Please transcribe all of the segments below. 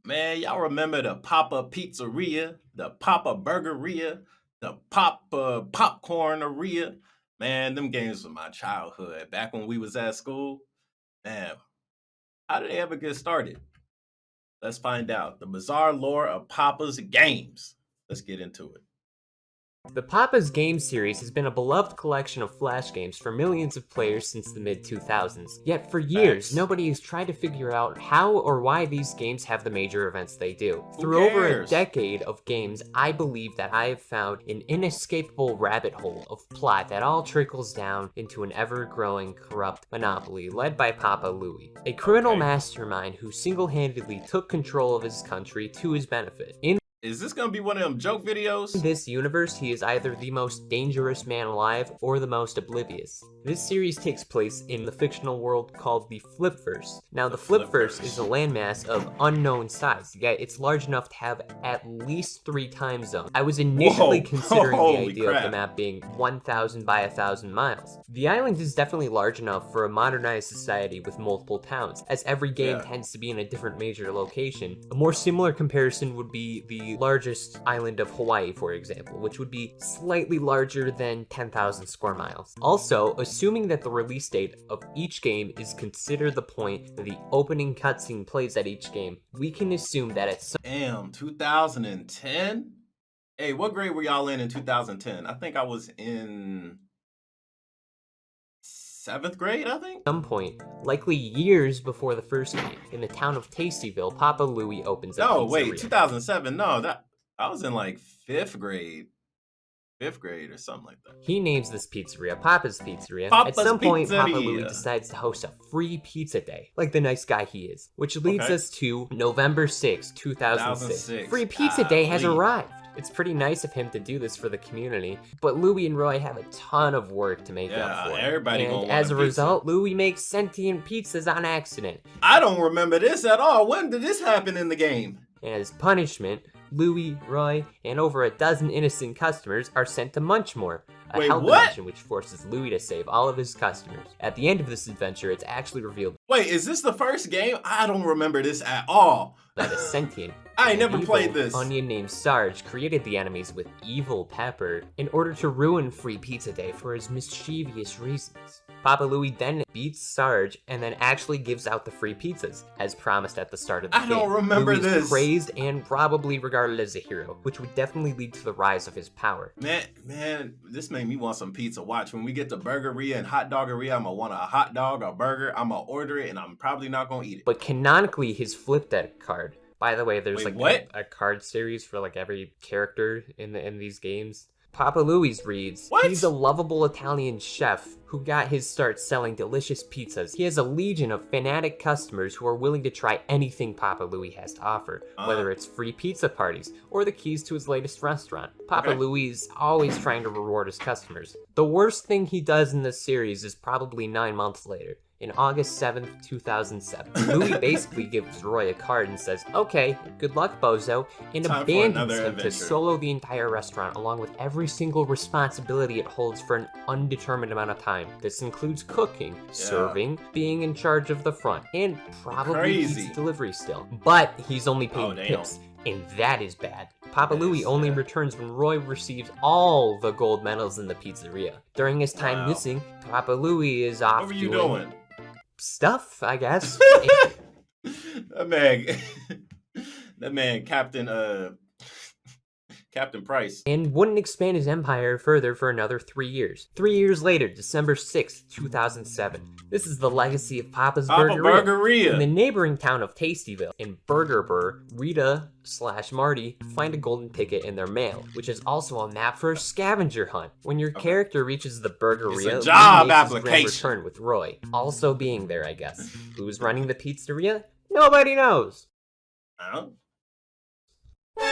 Man, y'all remember the Papa Pizzeria, the Papa Burgeria, the Papa Popcorneria? Man, them games were my childhood. Back when we was at school, man, how did they ever get started? Let's find out. The bizarre lore of Papa's games. Let's get into it. The Papa's Game series has been a beloved collection of Flash games for millions of players since the mid-2000s. Yet for years, Facts. nobody has tried to figure out how or why these games have the major events they do. Who Through over a cares? decade of games, I believe that I have found an inescapable rabbit hole of plot that all trickles down into an ever-growing corrupt monopoly led by Papa Louie, a criminal Okay. mastermind who single-handedly took control of his country to his benefit. In Is this gonna be one of them joke videos? this universe, he is either the most dangerous man alive or the most oblivious. This series takes place in the fictional world called the Flipverse. Now, the Flipverse is a landmass of unknown size, yet it's large enough to have at least 3 time zones. I was initially Whoa. considering the Holy idea of the crap. map being 1,000 by 1,000 miles. The island is definitely large enough for a modernized society with multiple towns, as every game Yeah. tends to be in a different major location. A more similar comparison would be the largest island of Hawaii, for example, which would be slightly larger than 10,000 square miles. Also, assuming that the release date of each game is considered the point that the opening cutscene plays at each game, we can assume that at some Damn, 2010? Hey, what grade were y'all in 2010? I think I was in 7th grade, I think? point, likely years before the first game, in the town of Tastyville, Papa Louie opens a No, pizzeria. wait, 2007. No, that I was in like 5th grade. 5th grade or something like that. He names this pizzeria Papa's Pizzeria. Papa's At some point, Papa Pizzeria. Louie decides to host a free pizza day, like the nice guy he is, which leads Okay. us to November 6, 2006. 2006. Free pizza day has Golly. arrived. It's pretty nice of him to do this for the community, but Louie and Roy have a ton of work to make Yeah, up for. everybody gonna And want as a a pizza. result, Louie makes sentient pizzas on accident. I don't remember this at all. When did this happen in the game? And as punishment, Louie, Roy, and over a dozen innocent customers are sent to Munchmore, a Wait, hell what? dimension which forces Louie to save all of his customers. At the end of this adventure, it's actually revealed Wait, is this the first game? I don't remember this at all. that a sentient I and never evil played this. onion named Sarge created the enemies with evil pepper in order to ruin Free Pizza Day for his mischievous reasons. Papa Louie then beats Sarge and then actually gives out the free pizzas, as promised at the start of the I game. don't remember Louie's this. praised and probably regarded as a hero, which would definitely lead to the rise of his power. Man, this made me want some pizza. Watch, when we get to Burgeria and Hot Doggeria, I'm gonna want a hot dog, a burger. I'm gonna order it, and I'm probably not gonna eat it. But canonically, his flip deck card. By the way, there's Wait, like what? a card series for like every character in these games. Papa Louie's reads, What? he's a lovable Italian chef who got his start selling delicious pizzas. He has a legion of fanatic customers who are willing to try anything Papa Louie has to offer, whether it's free pizza parties or the keys to his latest restaurant. Papa Okay. Louie is always trying to reward his customers. The worst thing he does in this series is probably 9 months later. In August 7th, 2007. Louie basically gives Roy a card and says, okay, good luck, bozo, and Time for abandons another him adventure. to solo the entire restaurant along with every single responsibility it holds for an undetermined amount of time. This includes cooking, serving, being in charge of the front, and probably Crazy. pizza delivery still. But he's only Oh, paid damn. tips, and that is bad. Papa That Louie is only sad. returns when Roy receives all the gold medals in the pizzeria. During his time Wow. missing, Papa Louie is off What were you doing doing? stuff, I guess. That man, that man, Captain Price. And wouldn't expand his empire further for another 3 years. 3 years later, December 6th, 2007. This is the legacy of Papa's Papa Burgeria. In the Burgeria. neighboring town of Tastyville, in Burger, Rita/Marty find a golden ticket in their mail, which is also a map for a scavenger hunt. When your character reaches the Burgeria, It's a job Louie makes his grand application. return with Roy, also being there, I guess. Who's running the pizzeria? Nobody knows. Huh?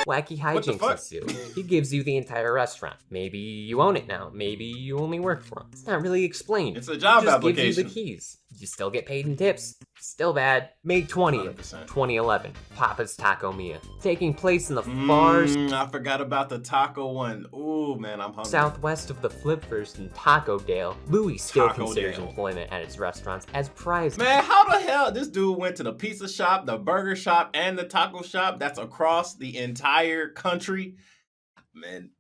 Wacky What the hijinks fuck? ensue. He gives you the entire restaurant. Maybe you own it now. Maybe you only work for him. It's not really explained. It's a job He just application. gives you the keys. You still get paid in tips. Still bad. May 20th, 100%. 2011. Papa's Taco Mia. Taking place in the far I forgot about the taco one. Ooh, man, I'm hungry. southwest of the Flipverse in Taco Dale. Louis still Taco considers Dale. employment at its restaurants as prized. Man, how the hell this dude went to the pizza shop, the burger shop, and the taco shop that's across the entire country? Man,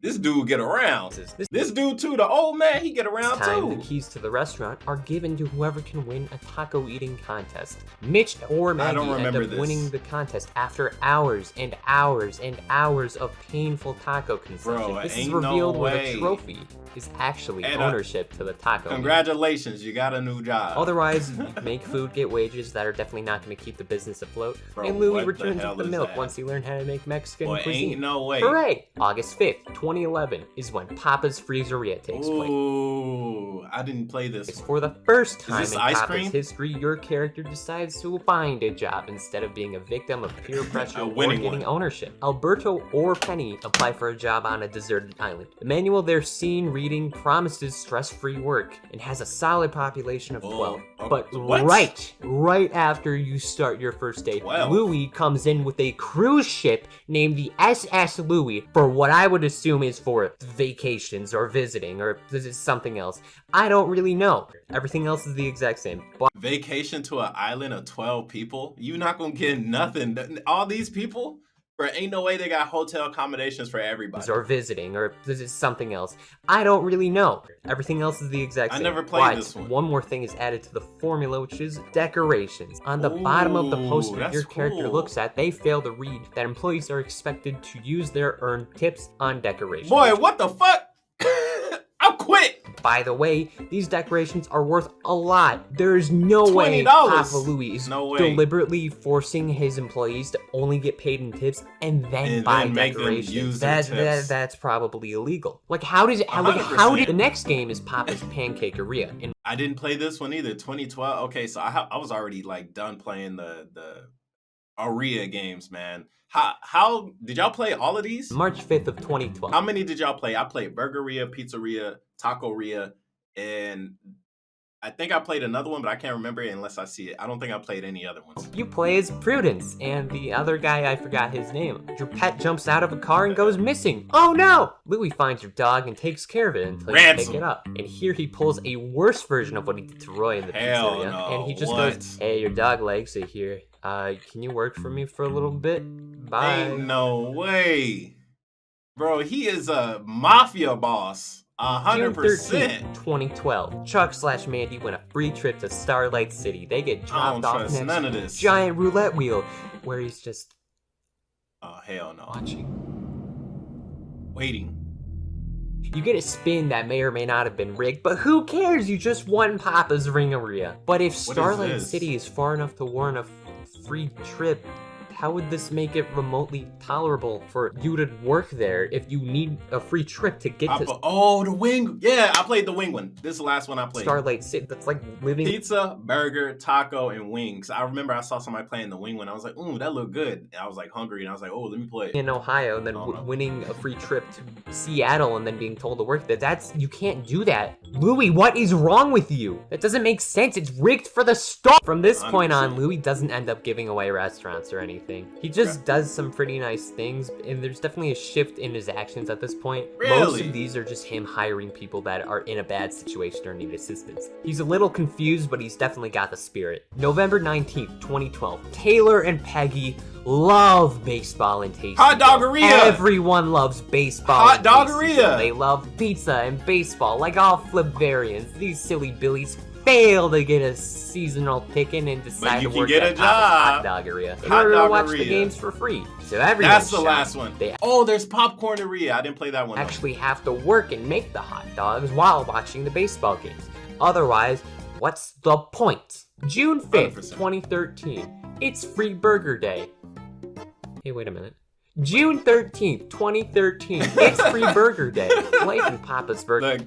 this dude get around. This dude too, the old man, he get around Time, too. the keys to the restaurant are given to whoever can win a taco eating contest. Mitch or Maggie don't end remember up this. winning the contest after hours and hours and hours of painful taco consumption. Bro, This is ain't no revealed when way. a trophy is actually And, ownership to the taco. Congratulations, you got a new job. Otherwise, you make food, get wages that are definitely not going to keep the business afloat. Bro, And Louis what the returns hell with the is milk that? once he learned how to make Mexican Boy, cuisine. ain't no way. Hooray! August 5th, 2011 is when Papa's Pizzeria takes place. Ooh, I didn't play this one. For the first time this in ice Papa's cream? history, your character decides to find a job instead of being a victim of peer pressure A or winning getting one. ownership. Alberto or Penny apply for a job on a deserted island. The manual they're seen reading promises stress-free work and has a solid population of 12. But what? right after you start your first day, 12? Louis comes in with a cruise ship named the SS Louis for what I would assume is for vacations or visiting or this is something else. I don't really know. Everything else is the exact same. Vacation to an island of 12 people? You not gonna get nothing. All these people? Bro, ain't no way they got hotel accommodations for everybody. Or visiting, or this is something else. I don't really know. Everything else is the exact I same. never played But this one. one more thing is added to the formula, which is decorations. On the bottom of the poster that's your character cool. looks at, they fail to read that employees are expected to use their earned tips on decorations. Boy, what the fuck? I'll quit. By the way, these decorations are worth a lot. There is no way $20. Papa Louis is No way. deliberately forcing his employees to only get paid in tips and then buy then make them decorations. use their tips. That's probably illegal. Like, how did 100%. the next game is Papa's Pancakeria? And I didn't play this one either. 2012. Okay, so I was already like done playing the Aria games, man. How did y'all play all of these? March 5th of 2012. How many did y'all play? I played Burgeria, Pizzeria, Tacoria, and I think I played another one, but I can't remember it unless I see it. I don't think I played any other ones. You play as Prudence, and the other guy, I forgot his name. Your pet jumps out of a car and goes missing. Oh no! Louis finds your dog and takes care of it until you Ransom. pick it up. And here he pulls a worse version of what he did to Roy in the Hell pizzeria. no, And he just what? goes, hey, your dog likes it here. Can you work for me for a little bit? Bye. Ain't no way. Bro, he is a mafia boss. June 13th, 100%. 2012. Chuck/Mandy win a free trip to Starlight City. They get I dropped don't off trust next none to of a this. giant roulette wheel where he's just Oh, hell no. watching. Waiting. You get a spin that may or may not have been rigged, but who cares? You just won Papa's Ringaria. But if Starlight this? City is far enough to warrant a free trip, how would this make it remotely tolerable for you to work there if you need a free trip to get to The wing. Yeah, I played the wing one. This is the last one I played. Starlight City? That's like living. Pizza, burger, taco, and wings. I remember I saw somebody playing the wing one. I was like, ooh, that looked good. And I was like hungry, and I was like, oh, let me play it. In Ohio, and then Oh, no. winning a free trip to Seattle, and then being told to work there. You can't do that. Louis, what is wrong with you? That doesn't make sense. It's rigged for the start. From this point on, 100%. Louis doesn't end up giving away restaurants or anything. He just does some pretty nice things, and there's definitely a shift in his actions at this point. Most Really? of these are just him hiring people that are in a bad situation or need assistance. He's a little confused, but he's definitely got the spirit. November 19th, 2012. Taylor and Peggy love baseball and tasty. Hot doggeria! Everyone loves baseball. Hot and Tasty doggeria! Dough. They love pizza and baseball, like all flip variants. These silly billies fail to get a seasonal ticket and decide you to can work get at a Papa's Hot job. Doggeria in Hot order to watch the Doggeria. games for free. So everyone That's the last one. They Oh, there's Popcorneria. I didn't play that one. though. actually have to work and make the hot dogs while watching the baseball games. Otherwise, what's the point? June 5th, 100%. 2013. It's Free Burger Day. Hey, wait a minute. June 13th, 2013. It's Free Burger Day. Life in Papa's Burger. Look,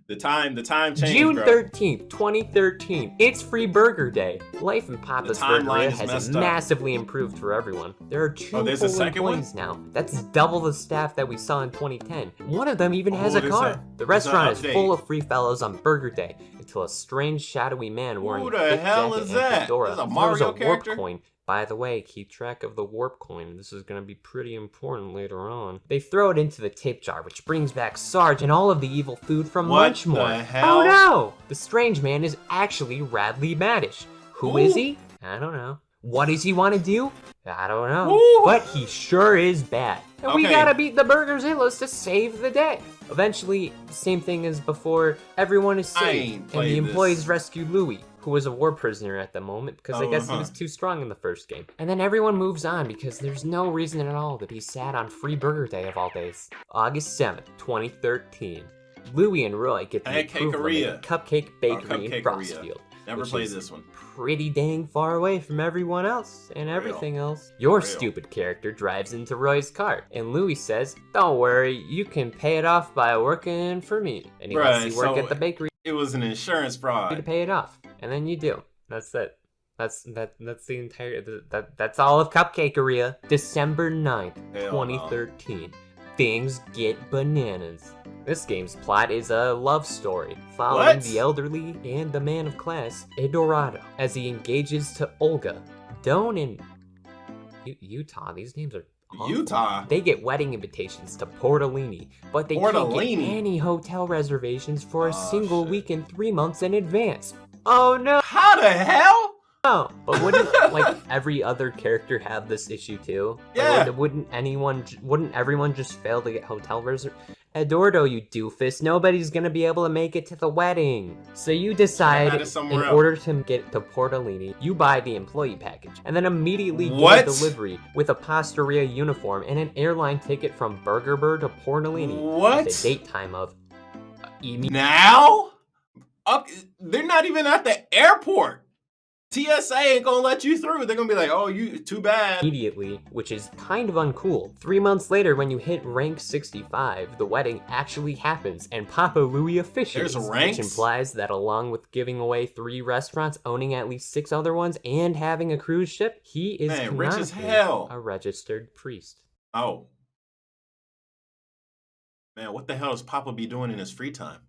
the The time changed, June bro. 13th, 2013. It's Free Burger Day. Life in Papa's timeline Burgeria is has messed up. massively improved for everyone. There are two there's a full second one? employees now. That's double the staff that we saw in 2010. One of them even has a there's car. The restaurant is update. full of free fellows on Burger Day until a strange shadowy man wearing Who a the thick hell jacket is and that? fedora This is a throws Mario a warp character? coin. By the way, keep track of the warp coin. This is going to be pretty important later on. They throw it into the tip jar, which brings back Sarge and all of the evil food from What Munchmore. the hell? Oh no! The strange man is actually Radley Maddish. Who is he? I don't know. What does he want to do? I don't know. Who? But he sure is bad. And we Okay. gotta beat the Burgerzillas to save the day. Eventually, same thing as before, everyone is I saved. ain't And played the this. employees rescue Louie, who was a war prisoner at the moment because I guess he was too strong in the first game. And then everyone moves on because there's no reason at all to be sad on Free Burger Day of all days. August 7th, 2013. Louie and Roy get the approval to make a cupcake bakery in Frostfield. Never which played is this one. Pretty dang far away from everyone else and everything else. Your stupid character drives into Roy's car, and Louis says, "Don't worry, you can pay it off by working for me." And he lets you work at the bakery It was an insurance fraud. to pay it off, and then you do. That's it. That's the entire. That's all of Cupcakeria. December 9th, Hell 2013. Things get bananas. This game's plot is a love story following the elderly and the man of class, Eduardo, as he engages to Olga. Doan in Utah. These names are awful. Utah? They get wedding invitations to Portolini, but they can't get any hotel reservations for a single week in 3 months in advance. Oh no! How the hell? Oh, but wouldn't like every other character have this issue too? Yeah. Like, wouldn't everyone just fail to get hotel reservations? Eduardo, you doofus, nobody's gonna be able to make it to the wedding. So you decide, in order to get to Portolini, you buy the employee package, and then immediately get a delivery with a Pizzeria uniform and an airline ticket from Burger Bird to Portolini. What? With a date time of now? They're not even at the airport. TSA ain't gonna let you through. They're gonna be like, "Oh, you too bad." Immediately, which is kind of uncool. 3 months later, when you hit rank 65, the wedding actually happens, and Papa Louie officiates. There's ranks? Which implies that along with giving away 3 restaurants, owning at least 6 other ones, and having a cruise ship, he is rich as canonically hell. a registered priest. Oh. Man, what the hell does Papa be doing in his free time?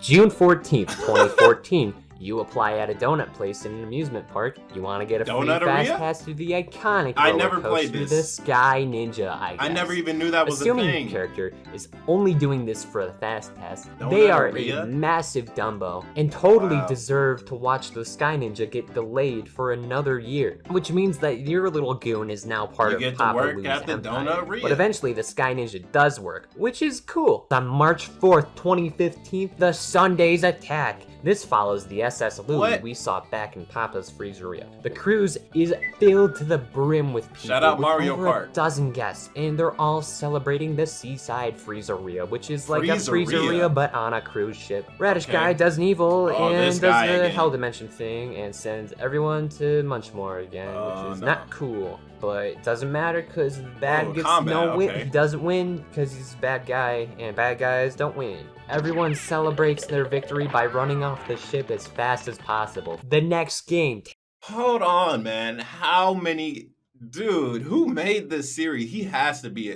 June 14th, 2014. You apply at a donut place in an amusement park. You want to get a free fast pass to the iconic roller coaster, the Sky Ninja, I guess. I never even knew that was a thing. Assuming your character is only doing this for the fast pass, they are a massive Dumbo and totally deserve to watch the Sky Ninja get delayed for another year. Which means that your little goon is now part of Papa Louie's empire. But eventually the Sky Ninja does work, which is cool. On March 4th, 2015, the Sunday's attack. This follows the SS Louie we saw back in Papa's Freezeria. The cruise is filled to the brim with people. Shout out Mario Kart. A dozen guests, and they're all celebrating the Seaside Freezeria, which is like a Freezeria but on a cruise ship. Radish Guy does an evil and does the Hell Dimension thing and sends everyone to Munchmore again, which is not cool. But it doesn't matter because the bad gets no win. He doesn't win because he's a bad guy, and bad guys don't win. Everyone celebrates their victory by running off the ship as fast as possible. The next game. Hold on, man. How many? Dude, who made this series? He has to be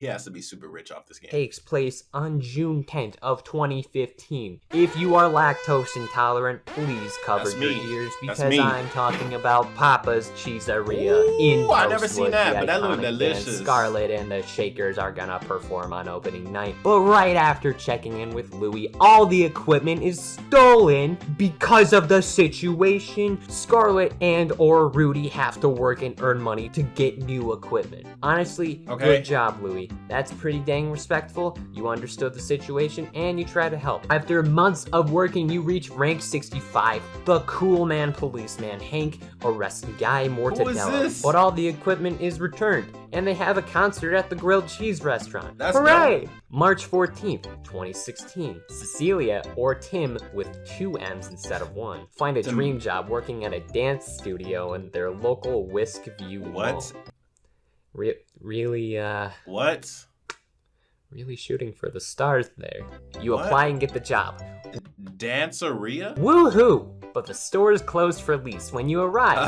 he has to be super rich off this game. Takes place on June 10th of 2015. If you are lactose intolerant, please cover your ears because I'm talking about Papa's Cheeseria in Ghostwood. I never seen that, but that looked delicious. Scarlet and the Shakers are gonna perform on opening night. But right after checking in with Louie, all the equipment is stolen because of the situation. Scarlet and or Rudy have to work and earn money to get new equipment. Honestly, good job, Louie. That's pretty dang respectful. You understood the situation and you try to help. After months of working, you reach rank 65. The cool man policeman Hank arrests Guy Mortadello. But all the equipment is returned and they have a concert at the grilled cheese restaurant. Hooray! Dope. March 14th, 2016. Cecilia or Tim with 2 M's instead of 1 find a dream job working at a dance studio in their local Whisk View mall. What? Really, What? Really shooting for the stars there. You What? apply and get the job. Danceria? Woohoo! But the store is closed for lease when you arrive.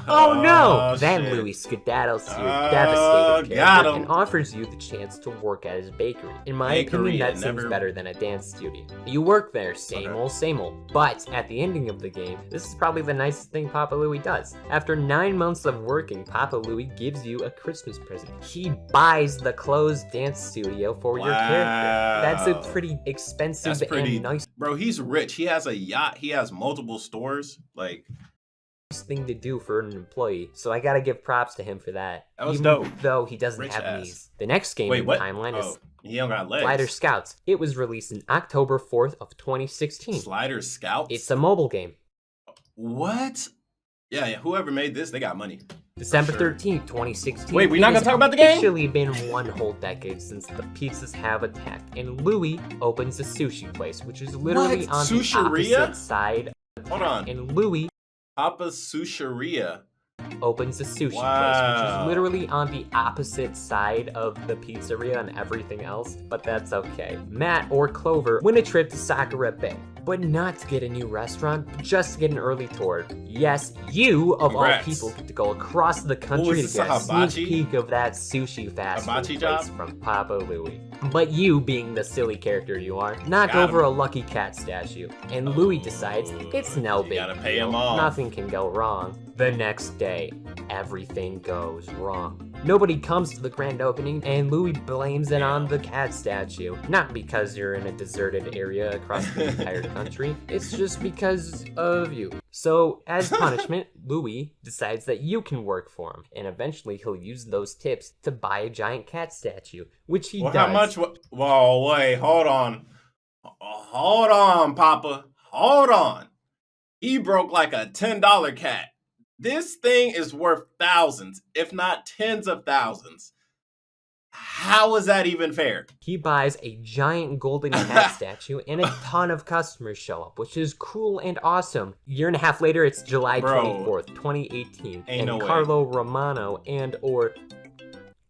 Oh no! Then shit. Louis skedaddles to your Oh, devastated got character him. and offers you the chance to work at his bakery. In my Bakery, opinion, that it seems never- better than a dance studio. You work there, same old. But at the ending of the game, this is probably the nicest thing Papa Louie does. After 9 months of working, Papa Louie gives you a Christmas present. He buys the closed dance studio for your character. That's a pretty expensive and nice Bro, he's rich. He has a yacht. He has multiple stores. Like, thing to do for an employee, so I gotta give props to him for that. That was Even dope. though he doesn't Rich have ass. knees. The next game wait, in what? the timeline Oh, is he don't got legs. Slider Scouts. It was released in October 4th of 2016. Slider Scouts? It's a mobile game. What? Yeah, whoever made this, they got money. December Sure. 13th, 2016. Wait, we're not It gonna has talk about the game? officially been one whole decade since the pizzas have attacked, and Louis opens a sushi place, which is literally What? on the Sushiria? opposite side. Hold on. And Louis Papa Sushiria. opens a sushi place, which Wow. is literally on the opposite side of the pizzeria and everything else, but that's okay. Matt or Clover win a trip to Sakura Bay, but not to get a new restaurant, just to get an early tour. Yes, you, of all Congrats. people, get to go across the country was to this, get a a sneak hibachi? peek of that sushi fast Hibachi food job? place from Papa Louie. But you, being the silly character you are, knock Got over him. a lucky cat statue, and Louis decides it's no You big gotta pay deal. him off. Nothing can go wrong. The next day, everything goes wrong. Nobody comes to the grand opening, and Louis blames it on the cat statue. Not because you're in a deserted area across the entire country, it's just because of you. So, as punishment, Louis decides that you can work for him, and eventually he'll use those tips to buy a giant cat statue, which he Well, does. how much? Whoa, wait, hold on. Hold on, Papa. Hold on. He broke like a $10 cat. This thing is worth thousands, if not tens of thousands. How is that even fair? He buys a giant golden cat statue, and a ton of customers show up, which is cool and awesome. A year and a half later, it's July Bro, 24th, 2018, ain't and no way. Carlo Romano and or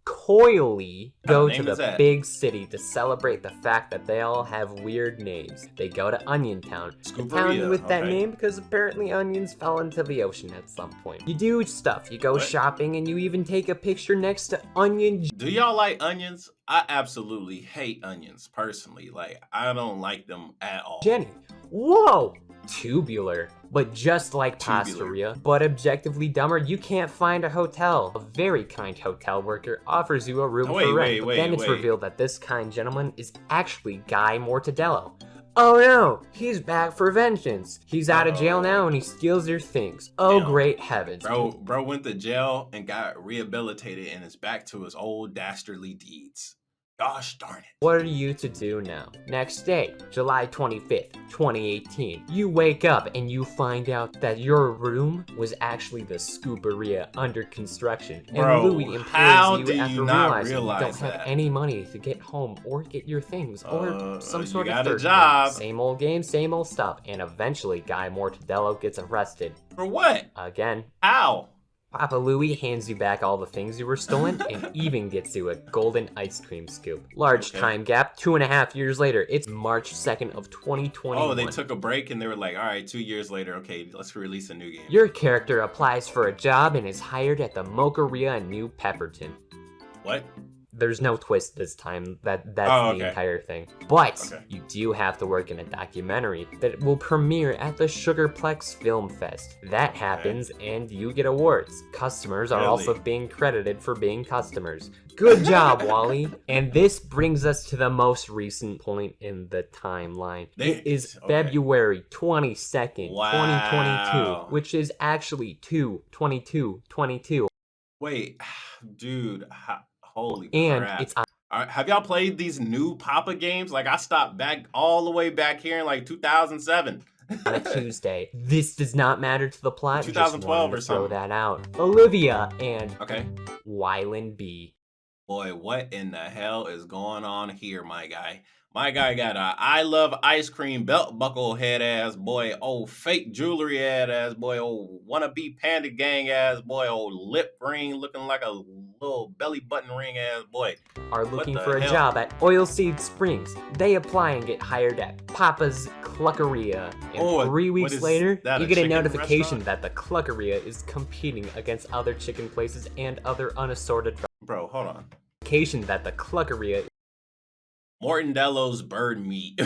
Coily go name to the is that? big city to celebrate the fact that they all have weird names. They go to Onion Town, a town Scooperia, with that okay. name because apparently onions fell into the ocean at some point. You do stuff, you go What? shopping, and you even take a picture next to Onion Do y'all like onions? I absolutely hate onions, personally. Like, I don't like them at all. Jenny. Whoa! Tubular. But just like Tubular. Pizzeria, but objectively dumber, you can't find a hotel. A very kind hotel worker offers you a room Oh, wait, for rent, wait, but then wait, it's wait. revealed that this kind gentleman is actually Guy Mortadello. Oh no, he's back for vengeance. He's out of jail now and he steals your things. Oh Damn. great heavens. Bro went to jail and got rehabilitated and is back to his old dastardly deeds. Gosh darn it. What are you to do now? Next day, July 25th, 2018. You wake up and you find out that your room was actually the Scooperia under construction. And Bro, Louis how implores do you you after not realizing you don't realize have that? any money to get home or get your things or some you sort of got a third job. thing. Same old game, same old stuff. And eventually, Guy Mortadello gets arrested. For what? Again. How? Papa Louie hands you back all the things you were stolen and even gets you a golden ice cream scoop. Large Okay. time gap, 2.5 years later. It's March 2nd of 2021. Oh, they took a break and they were like, all right, 2 years later, okay, let's release a new game. Your character applies for a job and is hired at the Mocharia in New Pepperton. What? There's no twist this time. That's Oh, the okay. entire thing. But Okay. you do have to work in a documentary that will premiere at the Sugarplex Film Fest. That happens and you get awards. Customers are Really? also being credited for being customers. Good job, Wally. And this brings us to the most recent point in the timeline. It is Okay. February 22nd, Wow. 2022, which is actually 2/22/22. Wait, dude, holy And crap. it's All right, have y'all played these new Papa games? Like, I stopped back all the way back here in like 2007. on a Tuesday. This does not matter to the plot. 2012 just wanted or to throw something. that out. Olivia and Okay. Wyland B. Boy, what in the hell is going on here, my guy? My guy got a I love ice cream belt buckle head ass boy. Oh, fake jewelry head ass boy. Oh, wannabe panda gang ass boy. Oh, lip ring looking like a little belly button ring ass boy. Are What looking the for a hell? job at Oilseed Springs. They apply and get hired at Papa's Cluckeria. And Oh, 3 what weeks is later, that? you A get a chicken notification restaurant? that the Cluckeria is competing against other chicken places and other unassorted Bro, hold on. notification that the Cluckeria Mortondello's bird meat.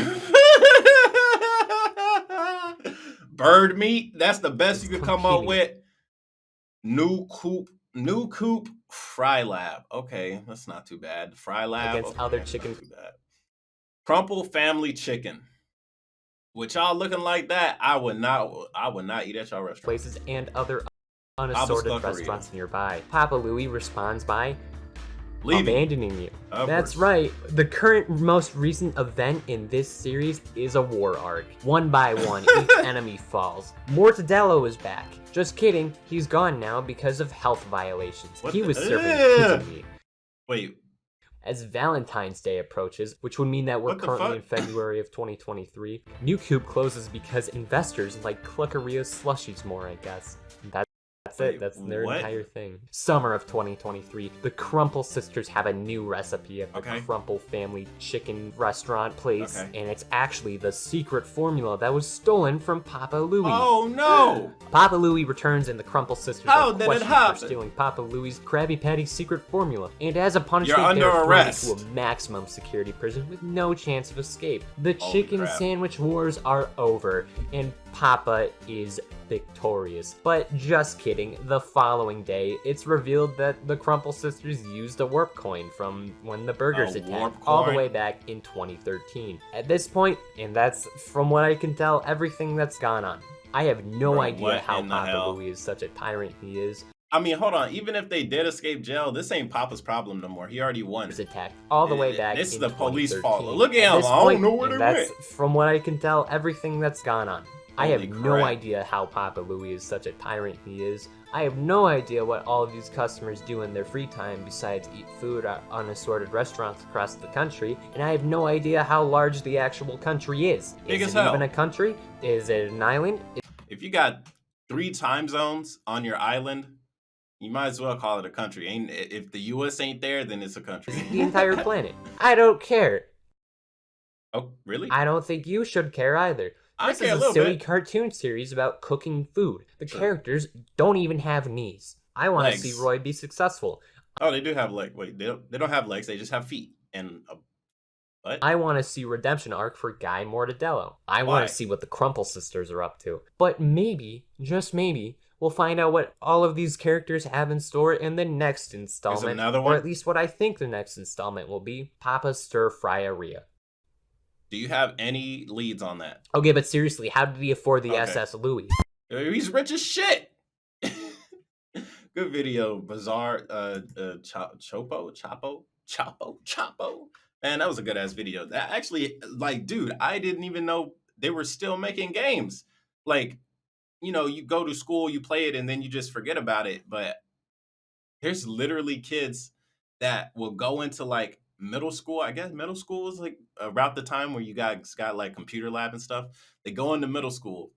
Bird meat? That's the best is you could come up competing with. New Coop Fry Lab. Okay, that's not too bad. Fry Lab. against other Okay, not chicken too bad. Crumple Family Chicken. With y'all looking like that, I would not eat at y'all restaurant. places and other Papa's unassorted Cluckeria. restaurants nearby. Papa Louie responds by Leaving. abandoning you. Of That's course. right. The current most recent event in this series is a war arc. One by one, each enemy falls. Mortadello is back. Just kidding, he's gone now because of health violations. What He the- was serving Ugh. pizza meat. Wait, As Valentine's Day approaches, which would mean that we're What the currently in fuck? February of 2023, New Coop closes because investors like Cluckeria's slushies more, I guess. That's Wait, it. That's their what? entire thing. Summer of 2023. The Crumple sisters have a new recipe at the Okay. Crumple family chicken restaurant place, Okay. and it's actually the secret formula that was stolen from Papa Louie. oh no! Papa Louie returns and the Crumple sisters How are did it questioned happen? for stealing Papa Louie's Krabby Patty secret formula. And as a punishment, You're they're under thrown arrest. into a maximum security prison with no chance of escape. The Holy chicken crap. sandwich wars are over, and Papa is victorious. But just kidding, the following day, it's revealed that the Crumple sisters used a warp coin from when the burgers A attacked, warp all the coin? way back in 2013. At this point, and that's from what I can tell, everything that's gone on. I have no Bro, idea what how in the Papa hell? Louie is such a tyrant he is. I mean, hold on. Even if they did escape jail, this ain't Papa's problem no more. He already won. Was attacked all the way back. This is in the police fault. 2013. Look at him. this I don't point, know where and they that's, went. from what I can tell, everything that's gone on. I have Holy no crap. idea how Papa Louie is such a tyrant he is. I have no idea what all of these customers do in their free time besides eat food at unassorted restaurants across the country, and I have no idea how large the actual country is. Big Is as it hell. even a country? Is it an island? If you got 3 time zones on your island, you might as well call it a country. Ain't if the U.S. ain't there, then it's a country. The entire planet? I don't care. Oh, really? I don't think you should care either. I This care is a a little silly bit. cartoon series about cooking food. The Sure. characters don't even have knees. I want to Legs. see Roy be successful. Oh, they do have legs. Wait, they don't have legs. They just have feet and a butt. I want to see redemption arc for Guy Mortadello. I Why? want to see what the Crumple sisters are up to. But maybe, just maybe, we'll find out what all of these characters have in store in the next installment. another Or one? at least what I think the next installment will be, Papa's Stir Fryeria. Do you have any leads on that? Okay, but seriously, how did he afford the Okay. SS Louis? He's rich as shit. Good video, Bizarre. Chapo. Man, that was a good ass video. That actually, like, dude, I didn't even know they were still making games. Like, you know, you go to school, you play it, and then you just forget about it. But there's literally kids that will go into like middle school. I guess middle school is like around the time where you guys got like computer lab and stuff. They go into middle school,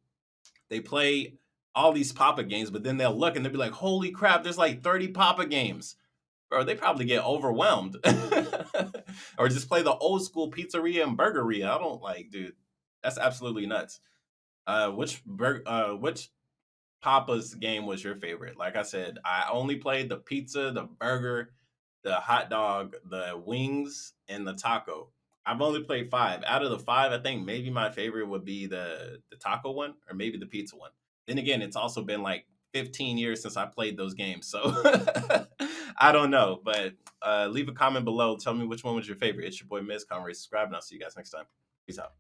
they play all these Papa games, but then they'll look and they'll be like, holy crap, there's like 30 Papa games. Bro, they probably get overwhelmed. Or just play the old school Pizzeria and Burgeria. I don't like, dude, that's absolutely nuts. Which Papa's game was your favorite? Like I said, I only played the pizza, the burger, the hot dog, the wings, and the taco. I've only played 5. Out of the 5, I think maybe my favorite would be the taco one or maybe the pizza one. Then again, it's also been like 15 years since I played those games. So I don't know. But leave a comment below. Tell me which one was your favorite. It's your boy Miz. Comment, rate, subscribe, and I'll see you guys next time. Peace out.